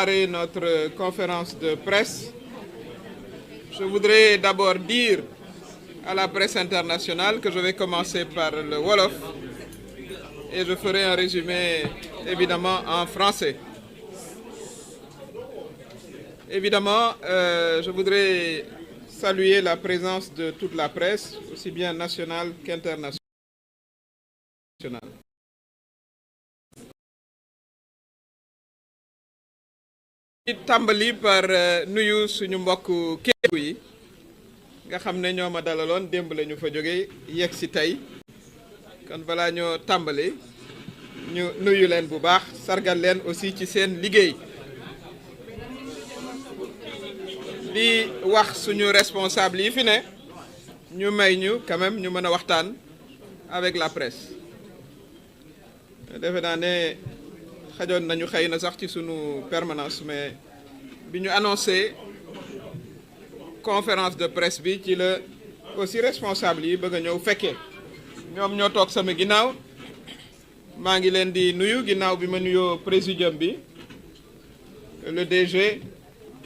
démarrer notre conférence de presse, je voudrais d'abord dire à la presse internationale que je vais commencer par le Wolof et je ferai un résumé évidemment en français. Évidemment, je voudrais saluer la présence de toute la presse, aussi bien nationale qu'internationale. di tàmbali par nuyu suñu mbokk Kédougou yi nga xam ne ñoo ma dalaloon démb la ñu fa jógee yegg si tey kon balaa ñoo tàmbali ñu nuyu leen bu baax sargal leen aussi ci seen liggéey di wax suñu responsable yi fi ne ñu may ñu quand même ñu mën a waxtaan avec la presse defe naa ne xajoon nañu xëy na sax ci sunu permanence mais bi ñu annoncé conférence de presse bi ci la aussi responsable yi bëgg a ñëw fekkee ñoom ñoo toog sama ginnaaw maa ngi leen di nuyu ginnaaw bi ma nuyoo présidium bi le DG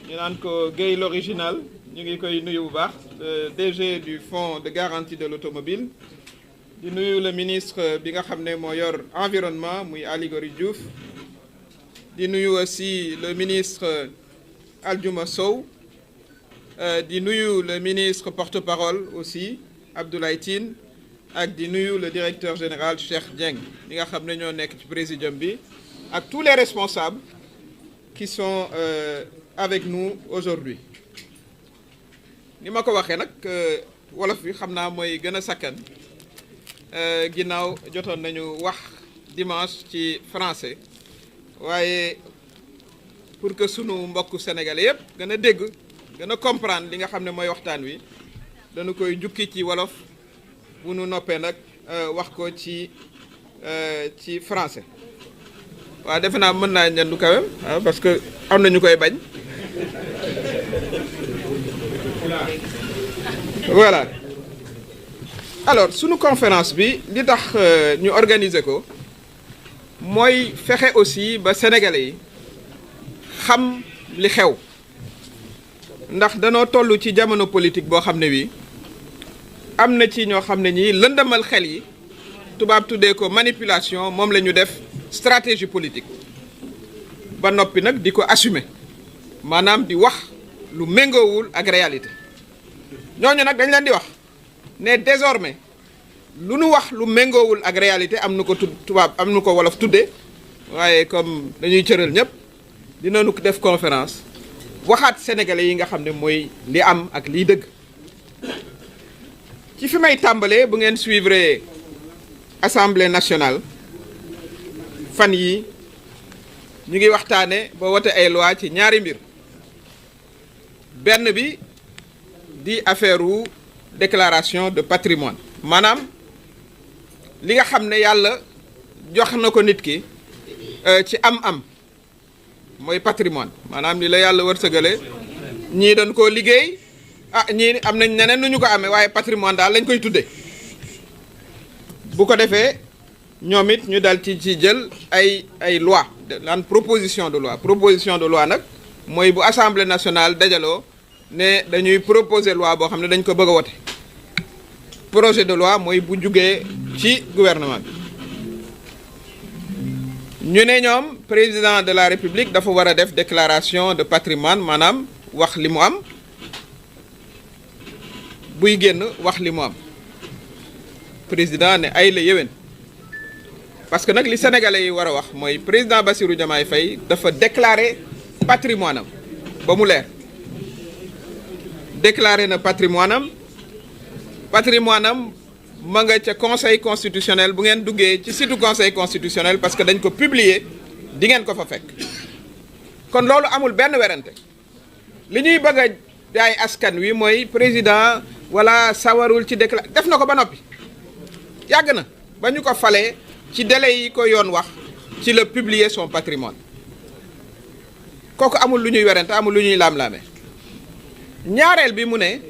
ñu naan ko Guèye l'original ñu ngi koy nuyu bu baax le DG du fonds de garantie de l'automobile di nuyu le ministre bi nga xam ne moo yor environnement muy Aly Ngouille Diouf di nuyu aussi le ministre Aldiouma Sow di nuyu le ministre porte-parole aussi Abdoulaye Tine ak di nuyu le directeur général Cheikh Dieng ñi nga xam ne ñoo nekk ci présidium bi ak tous les responsables qui sont avec nous aujourd'hui ni ma ko waxee nag wolof bi xam naa mooy gën a sakkan ginnaaw jotoon nañu wax dimanche ci français waaye pour que sunu mbokku sénégalais yëpp gën a dégg gën a comprendre li nga xam ne mooy waxtaan wi dañu koy jukki ci wolof bu nu noppee nag wax ko ci français waaw defe naa mën naa ñandu quand même parce que am na ñu koy bañ voilà alors sunu conférence bi li tax ñu organiser ko mooy fexe aussi ba sénégalais yi xam li xew ndax danoo toll ci jamono politique boo xam ne wi am na ci ñoo xam ne ñii lëndëmal xel yi tubaab tuddee ko manipulation moom la ñu def stratégie politique ba noppi nag di ko assumer maanaam di wax lu méngoowul ak réalité ñooñu nag dañ leen di wax ne désormais lu nu wax lu méngoowul ak réalité am nu ko tubaab am nu ko wolof tuddee waaye comme dañuy cëral ñëpp dinañu ko def conférence waxaat sénégalais yi nga xam ne mooy li am ak liy dëgg ci fi may tàmbalee bu ngeen suivre assemblée nationale fan yi ñu ngi waxtaane ba wote ay loi ci ñaari mbir benn bi di affaire wu déclaration de patrimoine maanaam li nga xam ne yàlla jox na ko nit ki ci am-am mooy patrimoine maanaam li la yàlla wërsëgale ñii dañ koo liggéey ñii am nañ neneen nu ñu ko amee waaye patrimoine daal lañ koy tudde bu ko defee ñoom it ñu dal ci jël ay loi naan proposition de loi nag mooy bu assemblée nationale dajaloo ne dañuy proposer loi boo xam ne dañ ko bëgg a wote projet de loi mooy bu jugee ci gouvernement bi ñu ne ñoom président de la république dafa war a def déclaration de patrimoine maanaam wax li mu am buy génn wax li mu am président ne ay la yéwén parce que nag li sénégalais yi war a wax mooy président Bassirou Diomaye Faye dafa déclarer patrimoine am ba mu leer déclaré na patrimoine am ma nga ca conseil constitutionnel bu ngeen duggee ci site conseil constitutionnel parce que dañ ko publier di ngeen ko fa fekk kon loolu amul benn werante li ñuy bëgg a jaay askan wi mooy président wala sawarul ci def na ko ba noppi yàgg na ba ñu ko falee ci délai yi ko yoon wax ci la publier son patrimoine kooku amul lu ñuy werante amul lu ñuy laam-laame ñaareel bi mu ne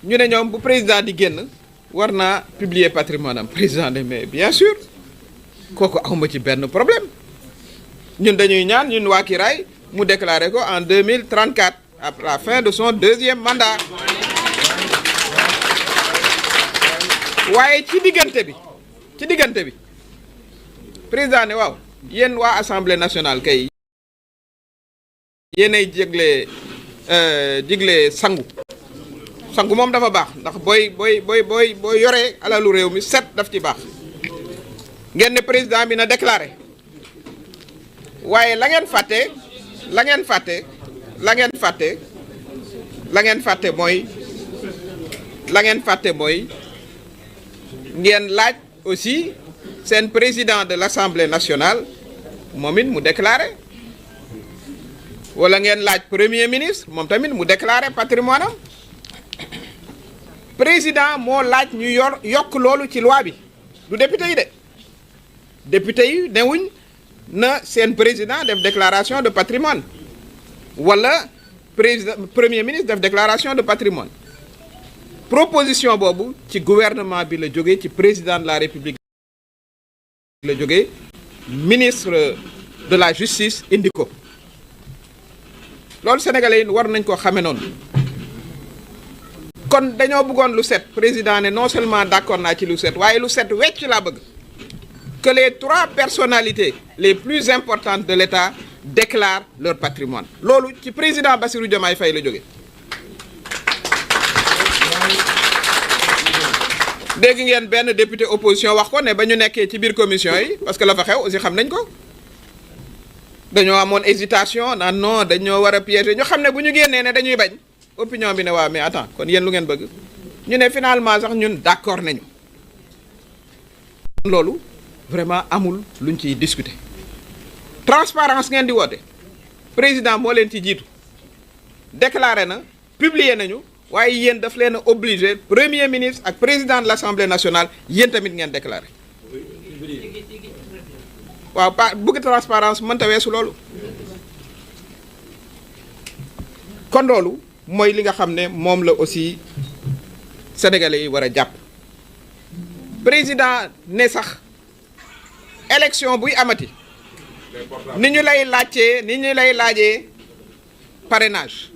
ñu ne ñoom bu président di génn war naa publier patrimoine am président de mais bien sûr kooku awma ci benn problème ñun dañuy ñaan ñun waa Kiraay mu déclarer ko en 2034 à la fin de son deuxième mandat waaye ci diggante bi président ne waaw yéen waa assemblée nationale kay yéenay jigle sangu moom dafa baax ndax booy yoree alalu réew mi set daf ci baax ngeen ne président bi na déclaré waaye la ngeen fàtte mooy ngeen laaj aussi seen président de l'Assemblée nationale moom it mu déclaré wala ngeen laaj premier ministre moom tamit mu déclaré patrimoine am président moo laaj ñu yokk loolu ci loi bi du député yi de député yi newuñ na seen président def déclaration de patrimoine wala premier ministre def déclaration de patrimoine proposition boobu ci gouvernement bi la jógee ci président de la république la jógee ministre de la justice indi ko loolu sénégalais yi war nañ ko xame noonu kon dañoo bëggoon lu set président ne non seulement d'accord naa ci lu set waaye lu set wecc laa bëgg que les 3 personnalités les plus importantes de l'État déclarent leur patrimoine loolu ci président Bassirou Diomaye Faye la jóge dégg ngeen benn député opposition wax ko ne ba ñu nekkee ci biir commission yi parce que la fa xew aussi xam nañ ko dañoo amoon hésitation naan non dañoo war a piéger ñu xam ne bu ñu génnee ne dañuy bañ opinion bi ne waaw mais attends kon yéen lu ngeen bëgg ñu ne finalement sax ñun d'accord nañu loolu vraiment amul luñ ciy discuter transparence ngeen di woote président moo leen ci jiitu déclaré na publier nañu waaye yéen daf leen a obligé premier ministre ak président de l'Assemblée nationale yéen tamit ngeen déclaré waaw bëgg transparence mënta weesu loolu kon loolu mooy li nga xam ne moom la aussi sénégalais yi war a jàpp président ne sax élection buy amati ni ñu lay laajee parrainage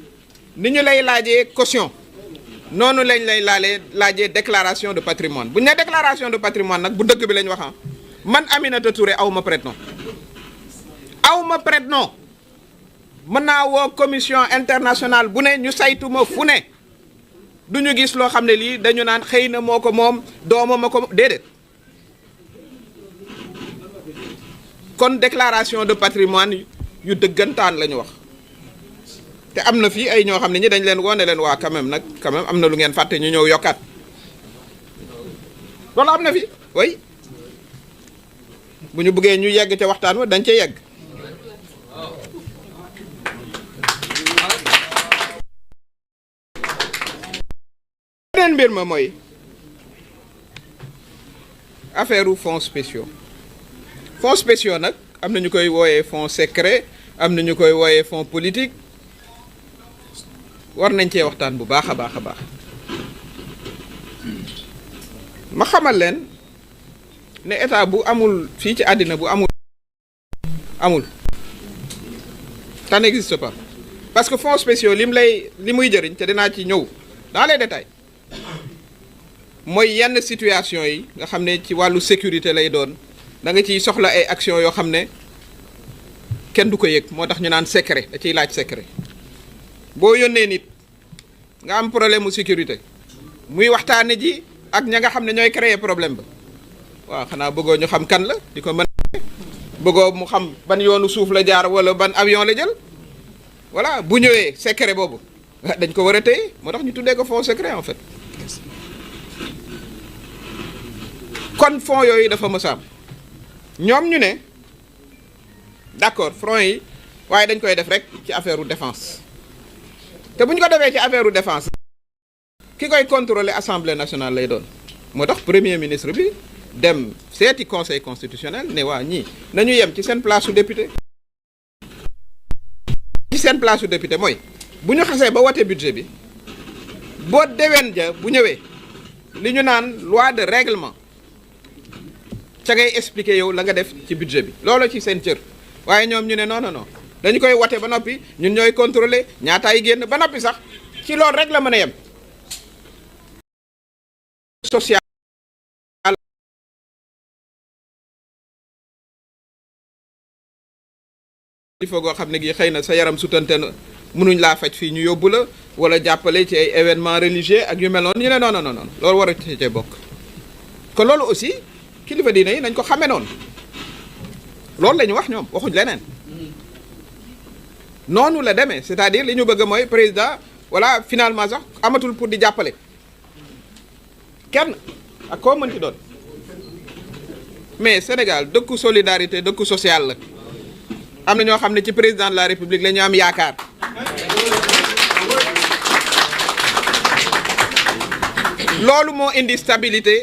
ni ñu lay laajee caution noonu lañ lay laajee déclaration de patrimoine bu ñu nee déclaration de patrimoine nag bu dëkk bi lañ wax man Aminata Touré aw ma prête-nom mën naa woo commission internationale bu ne ñu saytu ma fu ne du ñu gis loo xam ne lii dañu naan xëy na moo ko moom doomam ma ko déedéet kon déclaration de patrimoine yu dëggantaan la ñu wax te am na fii ay ñoo xam ne ñi dañ leen woone leen waa quand même am na lu ngeen fàtte ñu ñëw yokkaat loolu am na fi oui bu ñu bëggee ñu yegg ca waxtaan wa dañ ca yegg beneen mbir ma mooy affaire fonds spéciaux nag am na ñu koy wooyee fonds secret am na ñu koy wooyee fonds politique war nañ cee waxtaan bu baax a baax a baax ma xamal leen ne état bu amul fii ci àddina bu amul ça n'existe pas parce que fonds spéciaux li muy jëriñ te dinaa ci ñëw dans les détails mooy yenn situation yi nga xam ne ci wàllu sécurité lay doon da nga ciy soxla ay action yoo xam ne kenn du ko yëg moo tax ñu naan secret da ciy laaj secret boo yónnee nit nga am problème mu sécurité muy waxtaane ji ak ña nga xam ne ñooy créer problème ba waaw xanaa bëggoo ñu xam kan la di ko mën bëggoo mu xam ban yoonu suuf la jaar wala ban avion la jël voilà bu ñëwee secret boobu dañ ko war a téye moo tax ñu tuddee ko fonds secret en fait kon fonds yooyu dafa mës a am ñoom ñu ne d'accord fonds yi waaye dañ koy def rek ci affaire u défense te bu ñu ko defee ci affaire u défense ki koy contrôler assemblée nationale lay doon moo tax premier ministre bi dem seeti conseil constitutionnel ne waa ñii nañu yem ci seen place su député ci seen place su député mooy bu ñu xasee ba wote budget bi boo déwén ja bu ñëwee li ñu naan loi de règlement ca ngay expliquer yow la nga def ci budget bi loolu ci seen cër waaye ñoom ñu ne non non non dañu koy wote ba noppi ñun ñooy contrôler ñaataay génn ba noppi sax ci loolu rek la mën a yem. social il faut goo xam ne gi xëy na sa yaram sutante na mënuñ laa faj fii ñu yóbbu la wala jàppale ci ay événements religieux ak yu mel noonu ñu ne non non non loolu war a cee bokk. kon loolu aussi kilifa diine yi nañ ko xamee noonu loolu la ñu wax ñoom waxuñ leneen noonu la demee c'est-à-dire li ñu bëgg mooy président voilà finalement sax amatul pour di jàppale kenn ak koo mën ci doon mais Sénégal dëkku solidarité dëkku social la am na ñoo xam ne ci président de la république la ñu am yaakaar loolu moo indi stabilité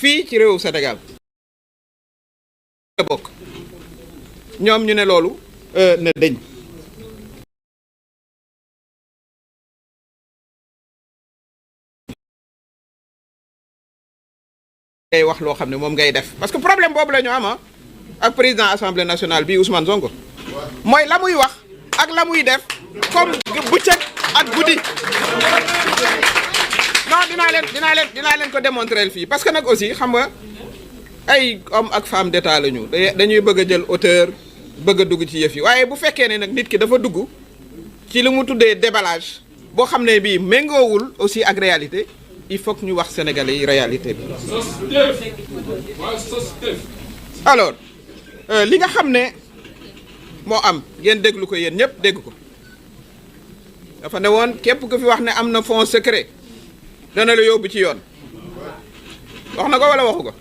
fii ci réewu Sénégal bokk ñoom ñu ne loolu na dëñ ngay wax loo xam ne moom ngay def parce que problème boobu la ñu am ak président assemblée nationale bi Ousmane Sonko mooy la muy wax ak la muy def comme bëccëg ak guddi non dinaa leen ko démontrer fii parce que nag aussi xam nga ay homme ak femme d'état la ñu dañuy bëgg a jël hauteur bëgg a dugg ci yëf yi waaye bu fekkee ne nag nit ki dafa dugg ci li mu tuddee déballage boo xam ne bii méngoowul aussi ak réalité il faut que ñu wax sénégalais yi réalité bi. alors li nga xam ne moo am ngeen déglu ko yéen ñëpp dégg ko dafa ne woon képp ku fi wax ne am na fonds secret dana la yóbbu ci yoon wax na ko wala waxu ko.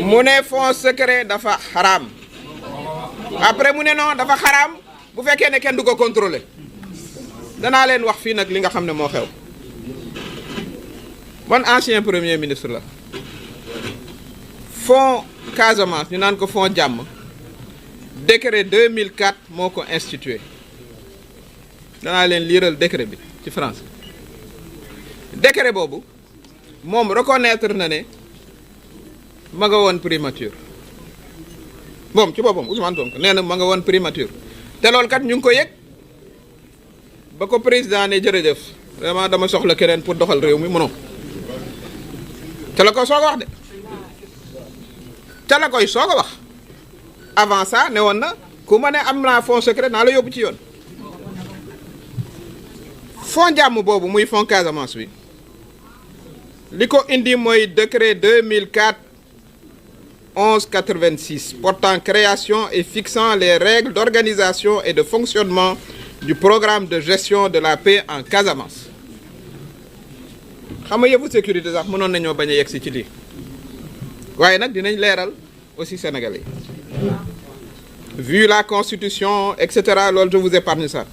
mu ne fonds secret dafa xaraam après mu ne non dafa xaraam bu fekkee ne kenn du ko contrôler danaa leen wax fii nag li nga xam ne moo xew. man ancien premier ministre la fonds Casamance ñu naan ko fonds jàmm décret 2004 moo ko institué danaa leen liiral décret bi ci France décret boobu moom reconnaître na ne ma nga woon primature moom ci boppam Ousmane Sonko nee na ma nga woon primature te loolu kat ñu ngi ko yëg ba ko président ne jërëjëf vraiment dama soxla keneen pour doxal réew mi mënoo te la koy soog a wax de te la koy soog a wax avant ça ne woon na ku ma ne am naa fonds secret naa la yóbbu ci yoon fonds jàmm boobu muy fonds Casamance bi li ko indi mooy décret 2004 1186 portant création et fixant les règles d'organisation et de fonctionnement du programme de gestion de la paix en Casamance. xam nga yëfu sécurité sax mënoon nañoo bañ a yegg si ci lii waaye nag dinañ leeral aussi Sénégalais vu la constitution et cetera loolu je vous épargne ça.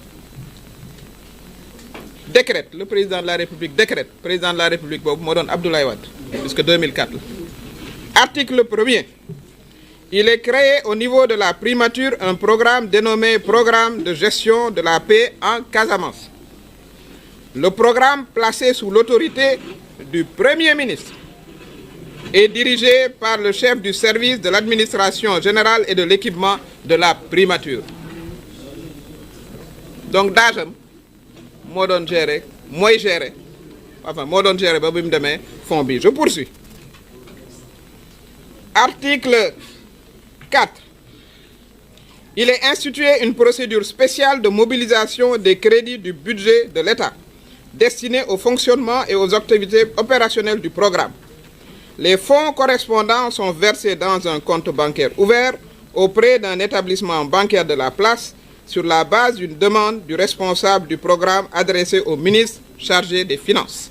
Décrète le président de la République décrète président de la République boobu moo doon Abdoulaye Wade puisque 2004 la. Article 1er il est créé au niveau de la primature un programme dénommé Programme de gestion de la paix en Casamance. Le programme placé sous l'autorité du Premier ministre est dirigé par le chef du service de l'administration générale et de l'équipement de la primature. Donc daajam moo doon gérer mooy gérer enfin moo doon gérer ba bi mu demee fond bi je poursuis. Article 4. Il est institué une procédure spéciale de mobilisation des crédits du budget de l'État destinés au fonctionnement et aux activités opérationnelles du programme. Les fonds correspondants sont versés dans un compte bancaire ouvert auprès d'un établissement bancaire de la place sur la base d'une demande du responsable du programme adressée au ministre chargé des Finances.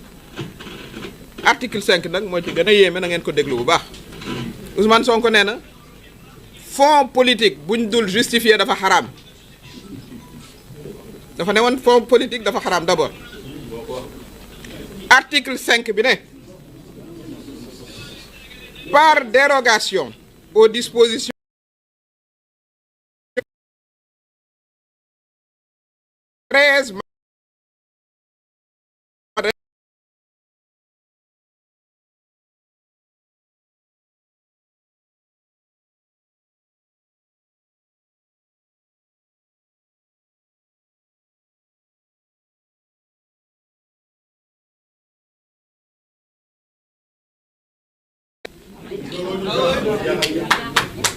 Article 5 nag moo ci gën a yéeme na ngeen ko déglu bu baax Ousmane Sonko nee na fonds politique buñ dul justifier dafa xaraam dafa ne woon fonds politique dafa xaraam d'abord. Article 5 bi ne par dérogation aux dispositions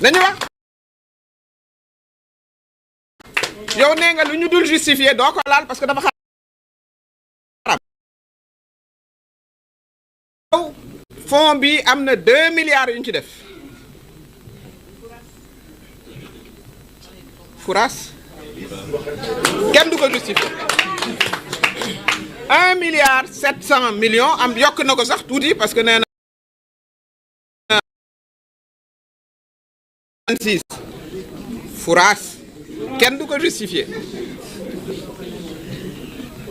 nañu wax yow nee nga lu ñu dul justifier doo ko laal parce que dafa xaram. Fonds bi am na 2 milliards yu ñu ci def. Fouras kenn du ko justifier 1,7 milliard am yokk na ko sax tuuti parce que nee na 26 Fouras kenn du ko justifier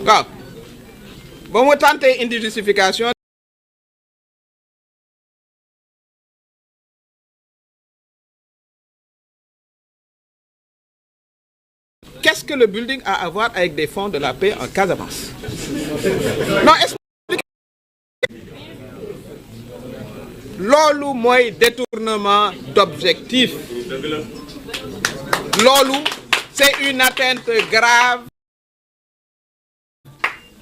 waaw ba mu tenté indi justification. Qu'est-ce que le building a à voir avec des fonds de la paix en Casamance? Non, expliquez. Loolu mooy détournement d'objectif. Loolu, c'est une atteinte grave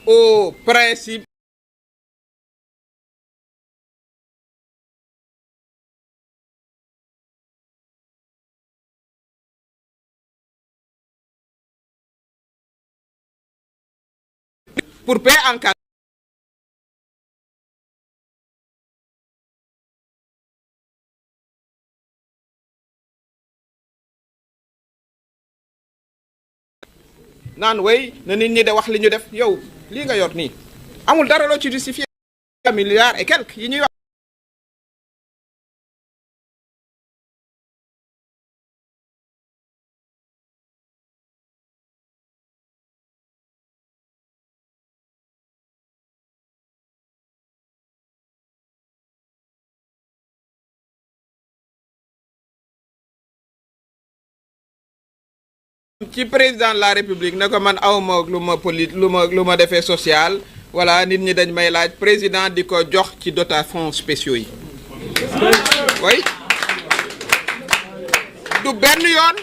au principe pour paix en cas. Naan way na nit ñi de wax li ñu def yow lii nga yor nii amul dara loo ci justifié milliards et quelques yi ñuy wax. ci président de la république ne ko man awma lu ma defee social voilà nit ñi dañ may laaj président di ko jox ci dotation spéciaux yi oui du benn yoon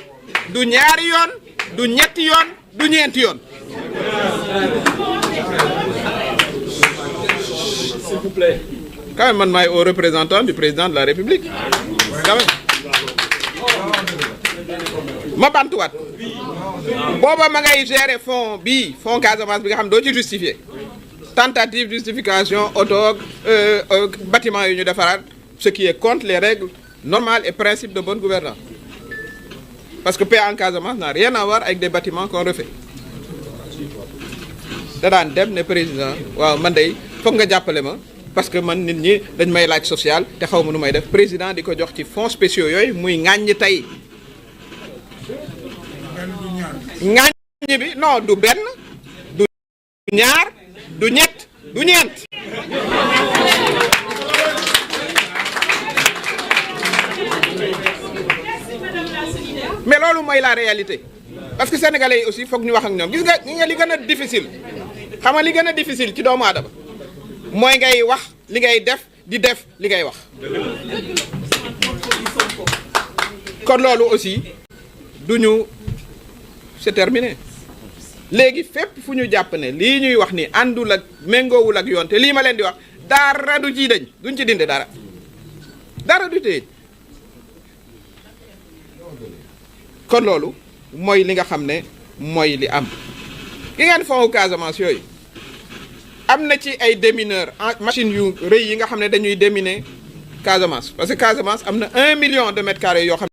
du ñaari yoon du ñetti yoon du ñeenti yoon. S'il vous plaît. Quand même man maay au représentant du président de la république quand même. ma bantuwaat booba ma ngay gérer fonds bii fonds Casamance bi nga xam doo ci justifier tentative justification auto bâtiment yu ñu defaraat ce qui est contre les règles normales et principes de bonne gouvernance parce que paix en Casamance n'a rien à voir avec des bâtiments qu'on refait da daan dem ne président waaw man day foog nga jàppale ma parce que man nit ñi dañ may laaj social te xaw ma nu may def président di ko jox ci fonds spéciaux yooyu muy ŋàññi tey ŋàññi bi non du benn du ñaar du ñett du ñeent mais loolu mooy la réalité parce que sénégalais yi aussi foog ñu wax ak ñoom gis nga li gën a difficile xam nga li gën a difficile ci doomu aadama mooy ngay wax li ngay def di def li ngay wax kon loolu aussi duñu c'est terminé léegi fépp fu ñu jàpp ne lii ñuy wax ni àndul ak méngoowul ak yoon te lii ma leen di wax dara du ci dañ duñ ci dindi dara du tey kon loolu mooy li nga xam ne mooy li am ki ngeen fonds Casamance yooyu am na ci ay démineurs machine yu rëy yi nga xam ne dañuy déminer Casamance parce que Casamance am na 1 million de mètres carrés yoo xam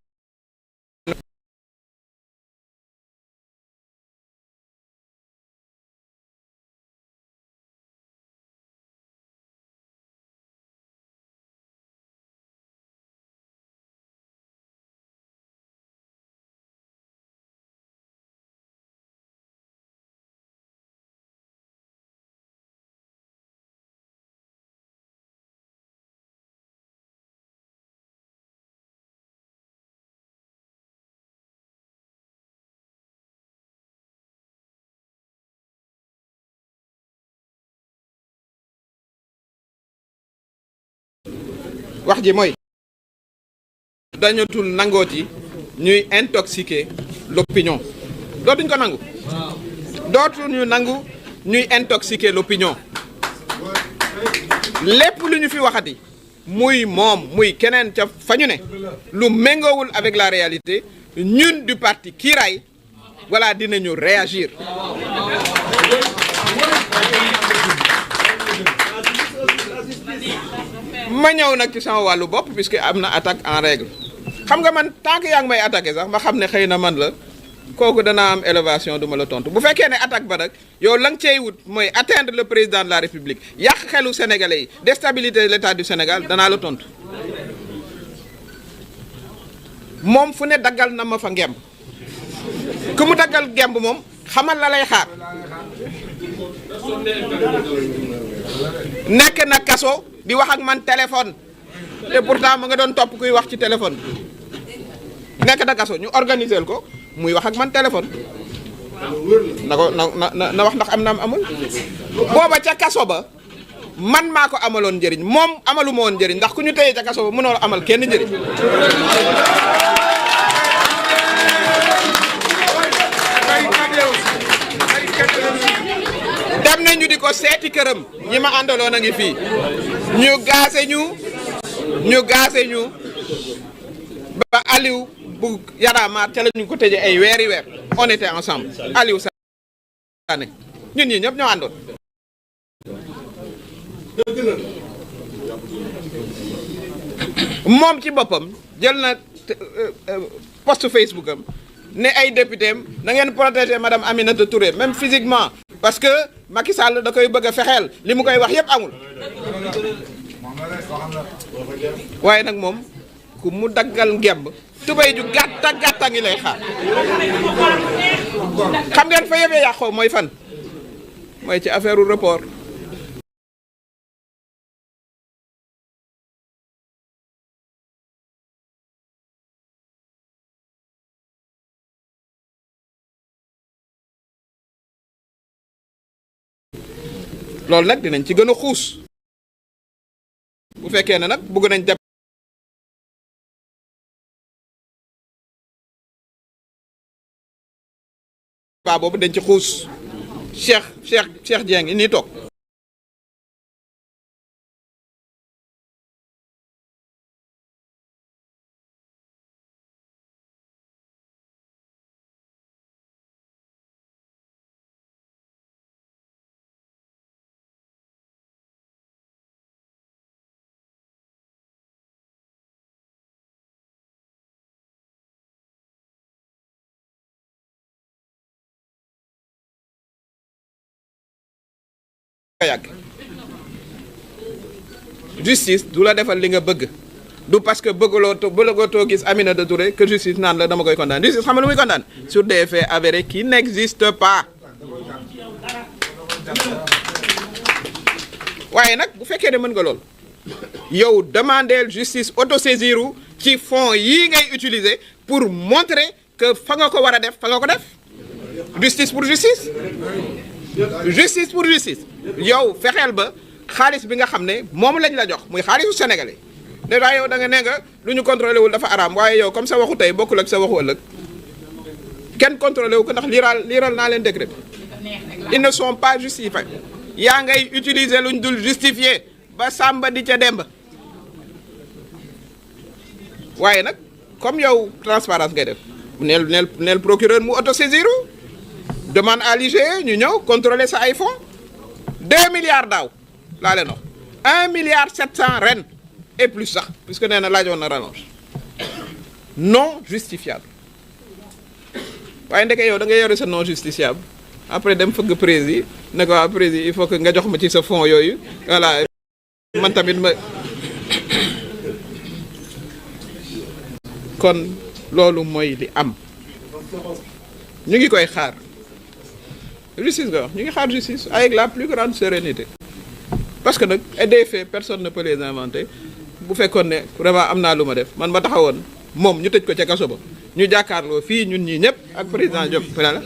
wax ji mooy dañatul nangooti ñuy intoxiquer l'opinion dootuñ ko nangu dootuñu nangu ñuy intoxiquer l'opinion lépp lu ñu fi waxati muy moom muy keneen ca fa ñu ne lu méngoowul avec la réalité ñun du parti Kiiraay voilà dinañu réagir. ma ñëw nag ci sama wàllu bopp puisque am na attaque en règle xam nga man tant que yaa ngi may attaqué sax ma xam ne xëy na man la kooku danaa am élévation du ma la tontu bu fekkee ne attaque ba nag yow la nga cey wut mooy atteindre le président de la république yàq xelu sénégalais yi déstabiliser l'état du Sénégal danaa la tontu moom fu ne daggal na ma fa ngemb ku mu daggal ngemb moom xamal la lay xaar nekk na kaso di wax ak man téléphone te pourtant ma nga doon topp kuy wax ci téléphone nekk na kaso ñu organiser ko muy wax ak man téléphone na ko na wax ndax am na am amul booba ca kaso ba man maa ko amaloon njëriñ moom amalu ma woon njëriñ ndax ku ñu téye ca kaso ba mënoo amal kenn njëriñ dem nañu di ko seeti këram ñi ma àndaloon a ngi fii ñu gaase ñu ba Aliou bu Yaramaar ca la ñu ko tëjee ay weeri weer on était ensemble Aliou Sané ñun ñi ñëpp ñoo àndoon moom ci boppam jël na post Facebook am ne ay député am na ngeen protéger madame Aminata Touré même physiquement parce que Macky Sall da koy bëgg a fexeel li mu koy wax yépp amul waaye nag moom ku mu daggal ngemb tubéy ju gàtta gàtta ngi lay xaar xam ngeen fa yëfee yàqoo mooy fan mooy ci affaire u report loolu nag dinañ ci gën a xuus bu fekkee ne nag bëgg nañ débat boobu dañ ci xuus Cheikh Dieng nii toog yàgg justice du la defal li nga bëgg du parce que bëggatoo gis Aminata Touré que justice naan la dama koy condamner justice xam nga lu muy condamner sur des faits avérés qui n'existent pas waaye nag bu fekkee ne mën nga lool yow demandeel justice autosaisiru ci fonds yii ngay utiliser pour montrer que fa nga ko war a def fa nga ko def justice pour justice justice pour justice yow fexeel ba xaalis bi nga xam ne moom lañ la jox muy xaalisu sénégalais déjà yow da nga ne nga lu ñu contrôlé wul dafa araam waaye yow comme sa waxu tey bokkul ak sa waxu ëllëg kenn contrôlé wu ko ndax liiral naa leen décret ils ne sont pas justifiés yaa ngay utiliser luñ dul justifié ba sàmba di ca demb waaye nag comme yow transparence ngay def neel procureur mu autosaisiru demande à l'IGE ñu ñëw contrôler sa ay fonds 2 milliards daaw laa leen wax 1 milliard 700 ren et plus sax puisque nee na laajoon na rallonge non justifiable waaye ndeke yow da ngay yore sa non justifiable après dem fëgg président ne ko waa président il faut que nga jox ma ci sa fonds yooyu voilà man tamit ma kon loolu mooy li am ñu ngi koy xaar justice nga wax ñu ngi xaar justice avec la plus grande sérénité parce que nag des faits personne ne peut les inventer bu fekkoon ne vraiment am naa lu ma def man ma taxawoon moom ñu tëj ko ca kaso ba ñu jàkkaarloo fii ñun ñii ñëpp ak président Diop la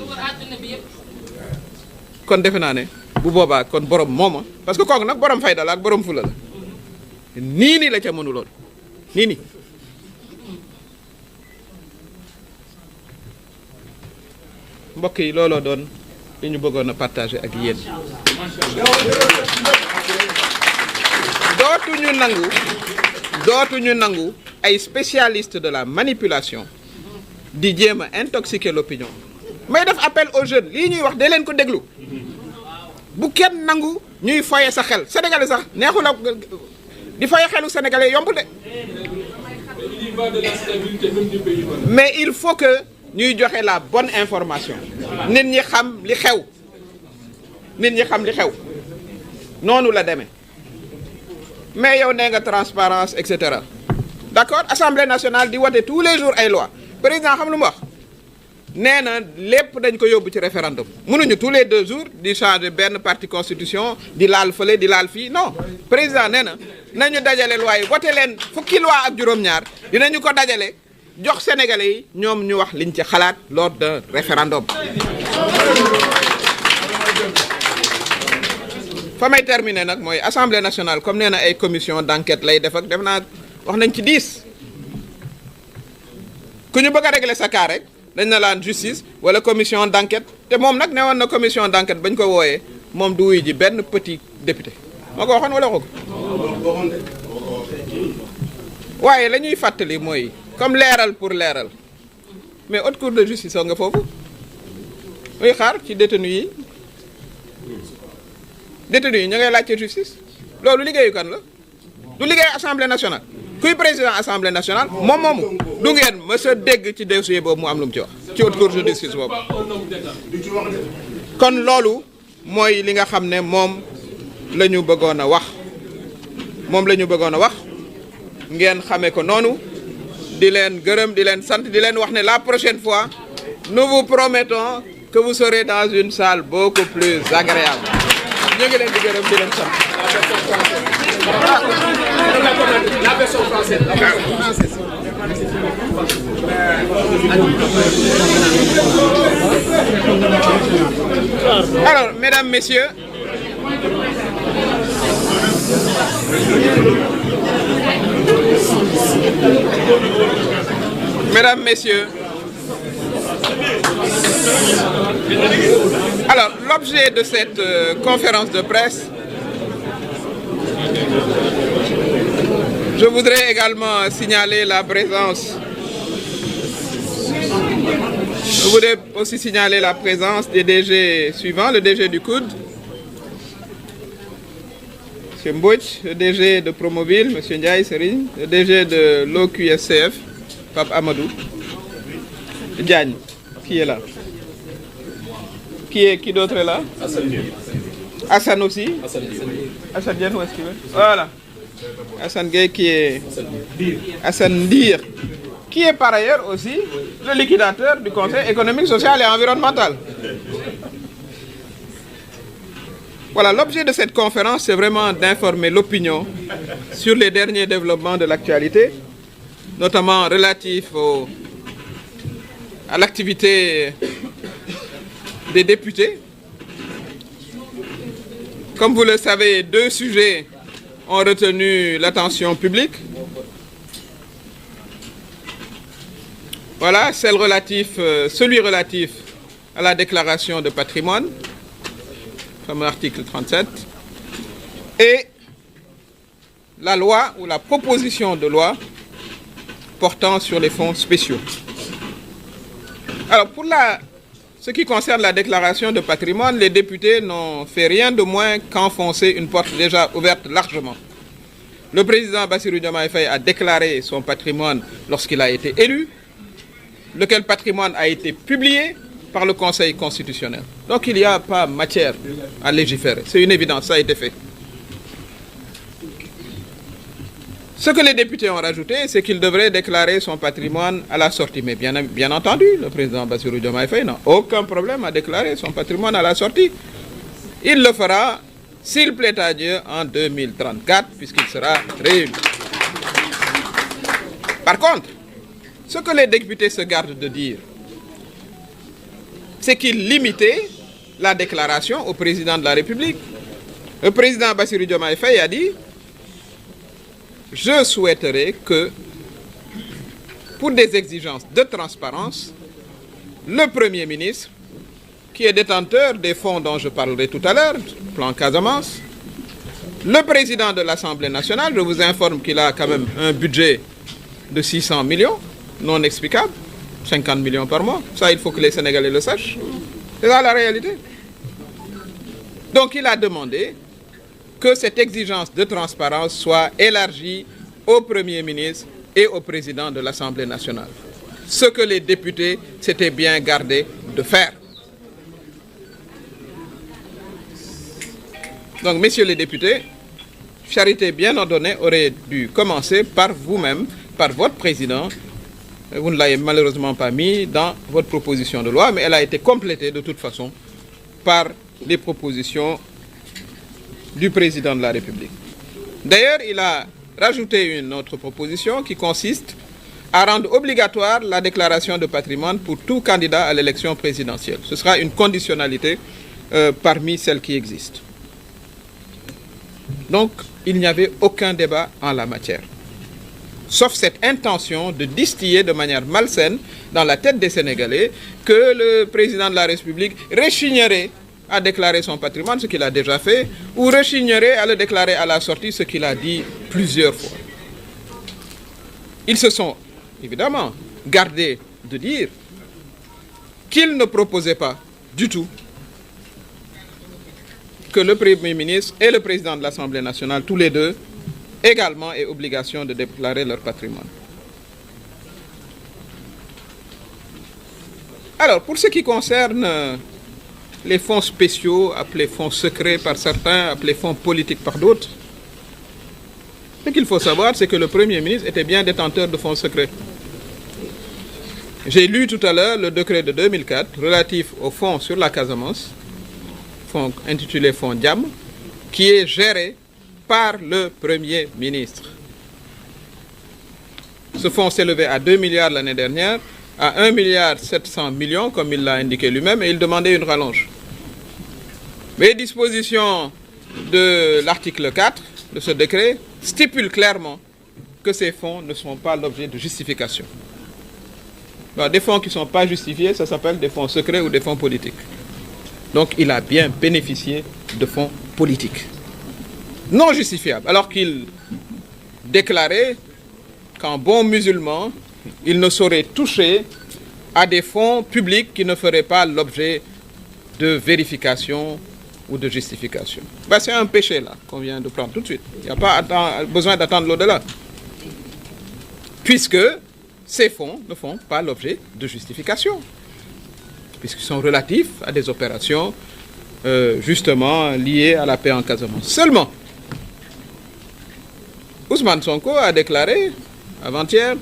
kon defe naa ne bu boobaa kon borom mooma parce que kooku nag borom fayda la ak borom fula la nii la ca mënuloon nii mbokk yi looloo doon li ñu bëggoon a partager ak yéen dootuñu nangu ay spécialistes de la manipulation di jéem a intoxiquer l'opinion. may def appel aux jeunes lii ñuy wax de leen ko déglu bu kenn nangu ñuy foye sa xel sénégalais sax neexu la di foye xelu sénégalais yombul de mais il faut que ñuy joxe la bonne information nit ñi xam li xew noonu la demee mais yow nee nga transparence et cetera d'accord Assemblée nationale di wote tous les jours ay loi président xam lu mu wax nee na lépp dañ ko yóbbu ci référendum mënuñu tous les 2 jours di changer benn partie constitution di laal fële di laal fii non président nee na nañu dajale loi yi voté leen fukki loi ak juróom-ñaar dinañu ko dajale jox sénégalais yi ñoom ñu wax liñ ci xalaat lors d'un référendum. fa may terminer nag mooy assemblée nationale comme nee na ay commission d'enquête lay def ak def naa wax nañ ci 10 ku ñu bëgg a régler sa cas rek dañ na laan justice wala commission d'enquête te moom nag ne woon na commission d'enquête bañ ko wooyee moom du wuy ji benn petit député moo ko waxoon wala waxu ko waaye la ñuy fàttali mooy comme leeral pour leeral mais haute cour de justice nga foofu muy xaar ci détenu yi ñu ngay laajte justice loolu liggéeyu kan la du liggéey assemblée nationale kuy président assemblée nationale moom moomu du ngeen mës a dégg ci dossier boobu mu am lu mu ci wax ci haute cour de justice boobu kon loolu mooy li nga xam ne moom la ñu bëggoon a wax ngeen xamee ko noonu di leen gërëm di leen sant di leen wax ne la prochaine fois nous vous promettons que vous serez dans une salle beaucoup plus agréable ñu ngi leen di gërëm di leen sant. La version française. Alors, mesdames, messieurs, alors l'objet de cette conférence de presse, je voudrais également signaler la présence. Je voudrais aussi signaler la présence des DG suivants, le DG du COUD, M. Mbouch, le DG de Promoville, M. Ndiaye Serigne, le DG de l'OQSCF, Pape Amadou, Diagne, qui est là. Qui d'autre est là? Hassan aussi. Hassan Diagne, où est-ce qu'il est? Voilà. Hassan Gueye qui est Hassan Dir, qui est par ailleurs aussi le liquidateur du Conseil économique, social et environnemental. Voilà, l'objet de cette conférence, c'est vraiment d'informer l'opinion sur les derniers développements de l'actualité, notamment relatifs à l'activité des députés. Comme vous le savez, 2 sujets ont retenu l'attention publique. Voilà, celui relatif à la déclaration de patrimoine, comme l'article 37, et la loi ou la proposition de loi portant sur les fonds spéciaux. Alors, ce qui concerne la déclaration de patrimoine, les députés n'ont fait rien de moins qu'enfoncer une porte déjà ouverte largement. Le président Bassirou Diomaye Faye a déclaré son patrimoine lorsqu'il a été élu, lequel patrimoine a été publié par le Conseil constitutionnel. Donc il n'y a pas matière à légiférer. C'est une évidence, ça a été fait. Ce que les députés ont rajouté, c'est qu'il devrait déclarer son patrimoine à la sortie. Mais bien entendu, le président Bassirou Diomaye Faye n'a aucun problème à déclarer son patrimoine à la sortie. Il le fera, s'il plaît à Dieu, en 2034, puisqu'il sera réélu. Par contre, ce que les députés se gardent de dire, c'est qu'il limitait la déclaration au président de la République. Le président Bassirou Diomaye Faye a dit: je souhaiterais que, pour des exigences de transparence, le Premier ministre, qui est détenteur des fonds dont je parlerai tout à l'heure, plan Casamance, Le président de l'Assemblée nationale, je vous informe qu'il a quand même un budget de 600 millions, non explicable, 50 millions par mois. Ça, il faut que les Sénégalais le sachent. C'est ça la réalité. Donc il a demandé que cette exigence de transparence soit élargie au Premier ministre et au président de l'Assemblée nationale. Ce que les députés s'étaient bien gardés de faire. Donc, messieurs les députés, charité bien ordonnée aurait dû commencer par vous-même, par votre président. Vous ne l'avez malheureusement pas mis dans votre proposition de loi, mais elle a été complétée de toute façon par les propositions du président de la République. D'ailleurs, il a rajouté une autre proposition qui consiste à rendre obligatoire la déclaration de patrimoine pour tout candidat à l'élection présidentielle. Ce sera une conditionnalité parmi celles qui existent. Donc, il n'y avait aucun débat en la matière. Sauf cette intention de distiller de manière malsaine dans la tête des Sénégalais que le président de la République rechignerait à déclarer son patrimoine, ce qu'il a déjà fait, ou rechignerait à le déclarer à la sortie, ce qu'il a dit plusieurs fois. Ils se sont évidemment gardés de dire qu'ils ne proposaient pas du tout que le Premier ministre et le président de l'Assemblée nationale, tous les deux, également aient obligation de déclarer leur patrimoine. Alors, pour ce qui concerne les fonds spéciaux, appelés fonds secrets par certains, appelés fonds politiques par d'autres, ce qu'il faut savoir, c'est que le Premier ministre était bien détenteur de fonds secrets. J'ai lu tout à l'heure le décret de 2004 relatif au fonds sur la Casamance, fonds intitulé Fonds Diam, qui est géré par le Premier ministre. Ce fonds s'élevait à 2 milliards l'année dernière, à 1,7 milliard comme il l'a indiqué lui-même, et il demandait une rallonge. Les dispositions de l'article 4 de ce décret stipulent clairement que ces fonds ne sont pas l'objet de justification. Alors, des fonds qui ne sont pas justifiés, ça s'appelle des fonds secrets ou des fonds politiques. Donc il a bien bénéficié de fonds politiques non justifiables, alors qu'il déclarait qu'en bon musulman, il ne saurait toucher à des fonds publics qui ne feraient pas l'objet de vérification ou de justification. Ben, c'est un péché là qu'on vient de prendre tout de suite. Il n'y a pas besoin d'attendre l'au-delà. Puisque ces fonds ne font pas l'objet de justification. Puisqu'ils sont relatifs à des opérations justement liées à la paix en Casamance. Seulement, Ousmane Sonko a déclaré avant-hier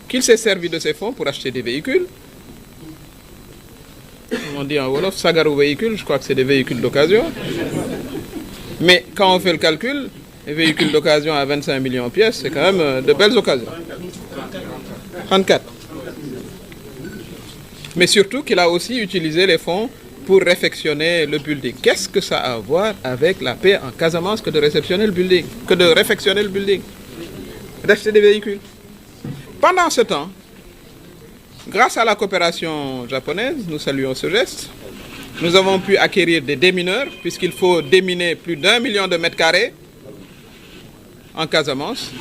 qu'il s'est servi de ces fonds pour acheter des véhicules. On dit en Wolof, sagaru véhicules, je crois que c'est des véhicules d'occasion. Mais quand on fait le calcul, les véhicules d'occasion à 25 millions de pièces, c'est quand même de belles occasions. 34. Mais surtout qu'il a aussi utilisé les fonds pour réfectionner le building. Qu'est-ce que ça a à voir avec la paix en Casamance que de réceptionner le building, que de réfectionner le building, d'acheter des véhicules? Pendant ce temps, grâce à la coopération japonaise, nous saluons ce geste, nous avons pu acquérir des démineurs, puisqu'il faut déminer plus d'1 million de mètres carrés en Casamance.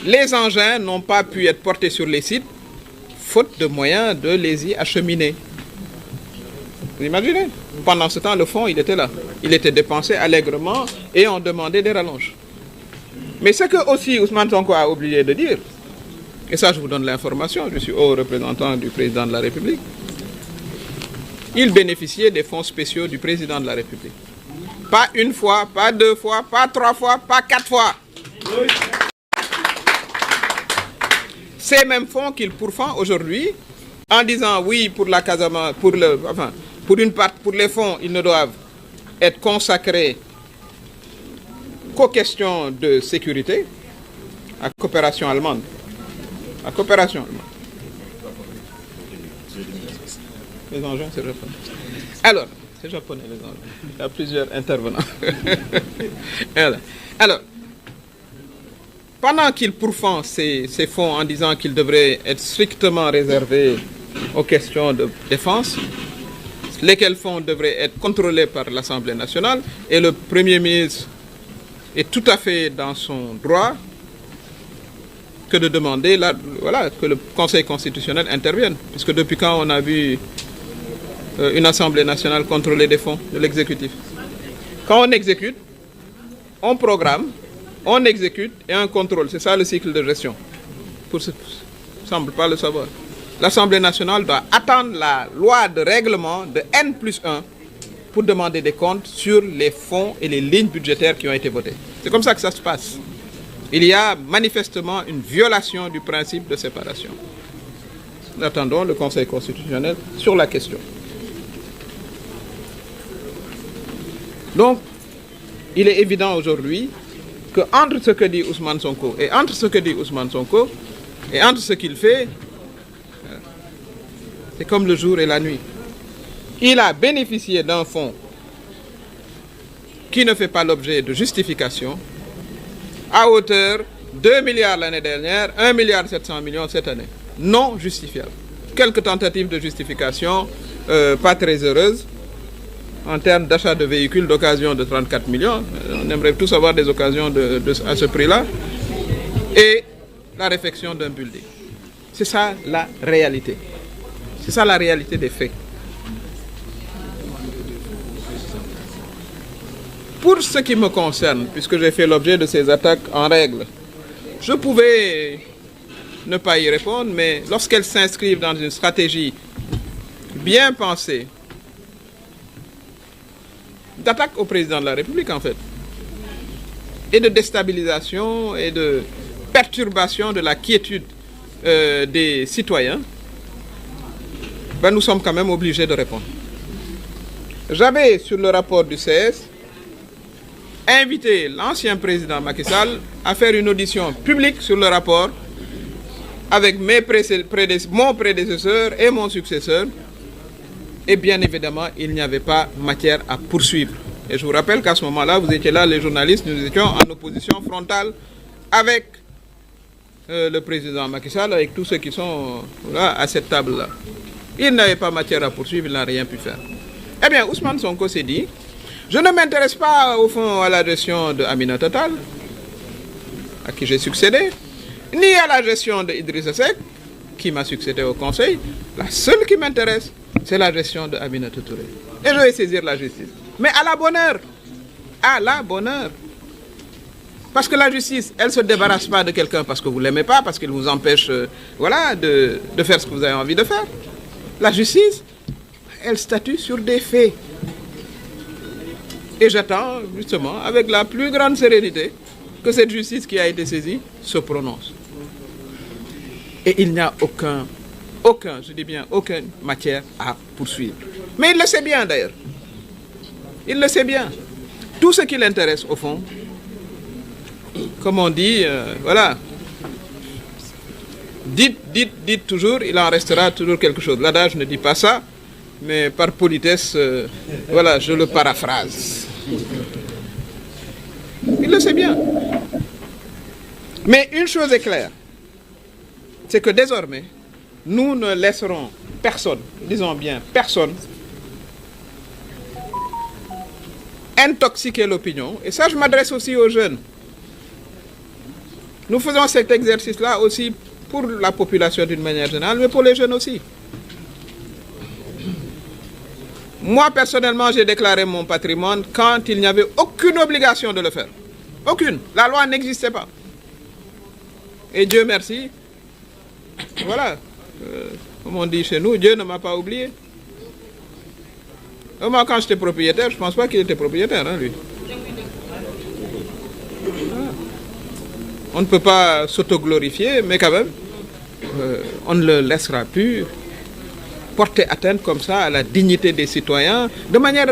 Les engins n'ont pas pu être portés sur les sites, faute de moyens de les y acheminer. Vous imaginez? Pendant ce temps, le fonds, il était là. Il était dépensé allègrement et on demandait des rallonges. Mais ce que aussi Ousmane Sonko a oublié de dire, et ça je vous donne l'information, je suis haut représentant du président de la République, il bénéficiait des fonds spéciaux du président de la République. Pas une fois, pas deux fois, pas trois fois, pas quatre fois. Ces mêmes fonds qu'il pourfend aujourd'hui en disant oui pour la Casamance, pour les fonds, ils ne doivent être consacrés qu'aux questions de sécurité, à coopération allemande. À coopération allemande. Les engins, c'est japonais. Alors, c'est japonais les engins. Il y a plusieurs intervenants. Alors, pendant qu'il pourfend ces fonds en disant qu'ils devraient être strictement réservés aux questions de défense, lesquels fonds devraient être contrôlés par l'Assemblée nationale, et le Premier ministre est tout à fait dans son droit que de demander que le Conseil constitutionnel intervienne. Puisque depuis quand on a vu une Assemblée nationale contrôler des fonds de l'exécutif? Quand on exécute, on programme, on exécute et on contrôle. C'est ça le cycle de gestion. Pour ceux qui ne semblent pas le savoir. L'Assemblée nationale doit attendre la loi de règlement de N+1 pour demander des comptes sur les fonds et les lignes budgétaires qui ont été votées. C'est comme ça que ça se passe. Il y a manifestement une violation du principe de séparation. Nous attendons le Conseil constitutionnel sur la question. Donc, il est évident aujourd'hui qu'entre ce que dit Ousmane Sonko et entre ce qu'il fait, c'est comme le jour et la nuit. Il a bénéficié d'un fonds qui ne fait pas l'objet de justification à hauteur de 2 milliards l'année dernière, 1,7 milliard cette année. Non justifiable. Quelques tentatives de justification pas très heureuses en termes d'achat de véhicules d'occasion de 34 millions. On aimerait tous avoir des occasions à ce prix-là. Et la réfection d'un building. C'est ça la réalité. C'est ça la réalité des faits. Pour ce qui me concerne, puisque j'ai fait l'objet de ces attaques en règle, je pouvais ne pas y répondre, mais lorsqu'elles s'inscrivent dans une stratégie bien pensée, d'attaque au président de la République en fait, et de déstabilisation et de perturbation de la quiétude des citoyens, ben nous sommes quand même obligés de répondre. J'avais, sur le rapport du CS, invité l'ancien président Macky Sall à faire une audition publique sur le rapport avec mon prédécesseur et mon successeur. Et bien évidemment, il n'y avait pas matière à poursuivre. Et je vous rappelle qu'à ce moment-là, vous étiez là, les journalistes, nous étions en opposition frontale avec le président Macky Sall, avec tous ceux qui sont là, à cette table-là. Il n'avait pas matière à poursuivre, il n'a rien pu faire. Eh bien, Ousmane Sonko s'est dit, je ne m'intéresse pas au fond à la gestion de Aminata Tall, à qui j'ai succédé, ni à la gestion de Idrissa Seck, qui m'a succédé au Conseil. La seule qui m'intéresse, c'est la gestion de Aminata Touré. Et je vais saisir la justice. Mais à la bonne heure. À la bonne heure. Parce que la justice, elle ne se débarrasse pas de quelqu'un parce que vous ne l'aimez pas, parce qu'il vous empêche de faire ce que vous avez envie de faire. La justice, elle statue sur des faits. Et j'attends justement, avec la plus grande sérénité, que cette justice qui a été saisie se prononce. Et il n'y a aucune matière à poursuivre. Mais il le sait bien d'ailleurs. Il le sait bien. Tout ce qui l'intéresse au fond, comme on dit, dites toujours, il en restera toujours quelque chose. L'adage ne dit pas ça, mais par politesse, je le paraphrase. Il le sait bien. Mais une chose est claire, c'est que désormais, nous ne laisserons personne, disons bien personne, intoxiquer l'opinion. Et ça, je m'adresse aussi aux jeunes. Nous faisons cet exercice-là aussi pour la population d'une manière générale, mais pour les jeunes aussi. Moi, personnellement, j'ai déclaré mon patrimoine quand il n'y avait aucune obligation de le faire. Aucune. La loi n'existait pas. Et Dieu merci, comme on dit chez nous, Dieu ne m'a pas oublié. Moi, quand j'étais propriétaire, je ne pense pas qu'il était propriétaire, lui. On ne peut pas s'autoglorifier, mais quand même, on ne le laissera plus porter atteinte comme ça à la dignité des citoyens, de manière,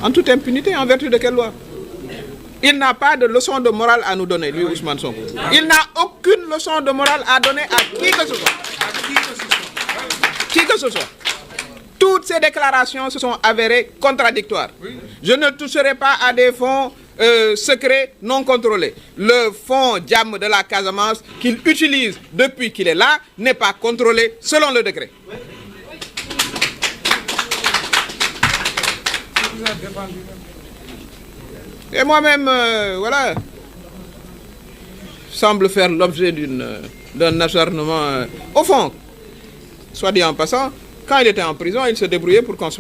en toute impunité, en vertu de quelle loi? Il n'a pas de leçon de morale à nous donner, lui, Ousmane Sonko. Il n'a aucune leçon de morale à donner à qui que ce soit. Qui que ce soit. Toutes ces déclarations se sont avérées contradictoires. Je ne toucherai pas à des fonds secrets non contrôlés. Le fonds Diam de la Casamance qu'il utilise depuis qu'il est là n'est pas contrôlé selon le décret. Et moi-même, voilà, semble faire l'objet d'un acharnement. Au fond, soit dit en passant, quand il était en prison, il s'est débrouillé pour qu'on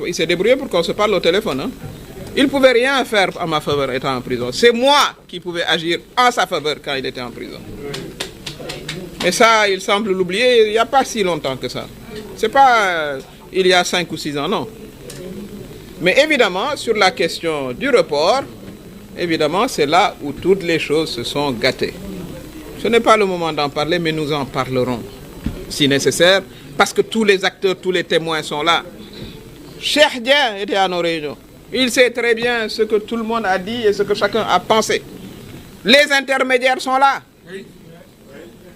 se parle au téléphone. Hein. Il ne pouvait rien faire à ma faveur étant en prison. C'est moi qui pouvais agir en sa faveur quand il était en prison. Et ça, il semble l'oublier il n'y a pas si longtemps que ça. C'est pas il y a 5 ou 6 ans, non. Mais évidemment, sur la question du report, évidemment, c'est là où toutes les choses se sont gâtées. Ce n'est pas le moment d'en parler, mais nous en parlerons, si nécessaire, parce que tous les acteurs, tous les témoins sont là. Cheikh Dia était à nos réunions. Il sait très bien ce que tout le monde a dit et ce que chacun a pensé. Les intermédiaires sont là.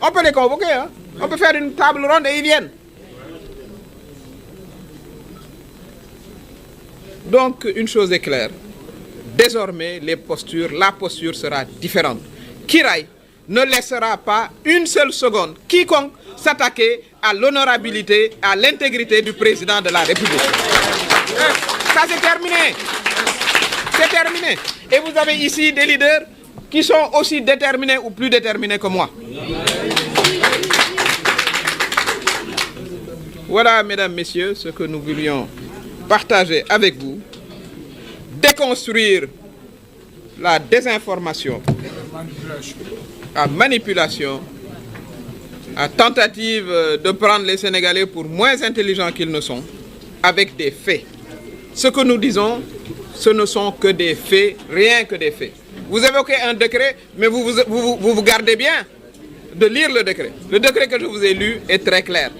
On peut les convoquer, hein? On peut faire une table ronde et ils viennent. Donc, une chose est claire. Désormais, la posture sera différente. Kiraï ne laissera pas une seule seconde quiconque s'attaquer à l'honorabilité, à l'intégrité du président de la République. Ça, c'est terminé. C'est terminé. Et vous avez ici des leaders qui sont aussi déterminés ou plus déterminés que moi. Voilà, mesdames, messieurs, ce que nous voulions partager avec vous. Déconstruire la désinformation, la manipulation, la tentative de prendre les Sénégalais pour moins intelligents qu'ils ne sont, avec des faits. Ce que nous disons, ce ne sont que des faits, rien que des faits. Vous évoquez un décret, mais vous gardez bien de lire le décret. Le décret que je vous ai lu est très clair.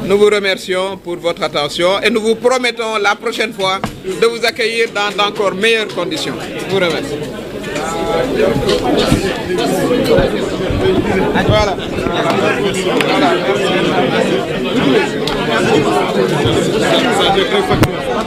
Nous vous remercions pour votre attention et nous vous promettons la prochaine fois de vous accueillir dans d'encore meilleures conditions. Je vous remercie. Voilà. Voilà. Merci.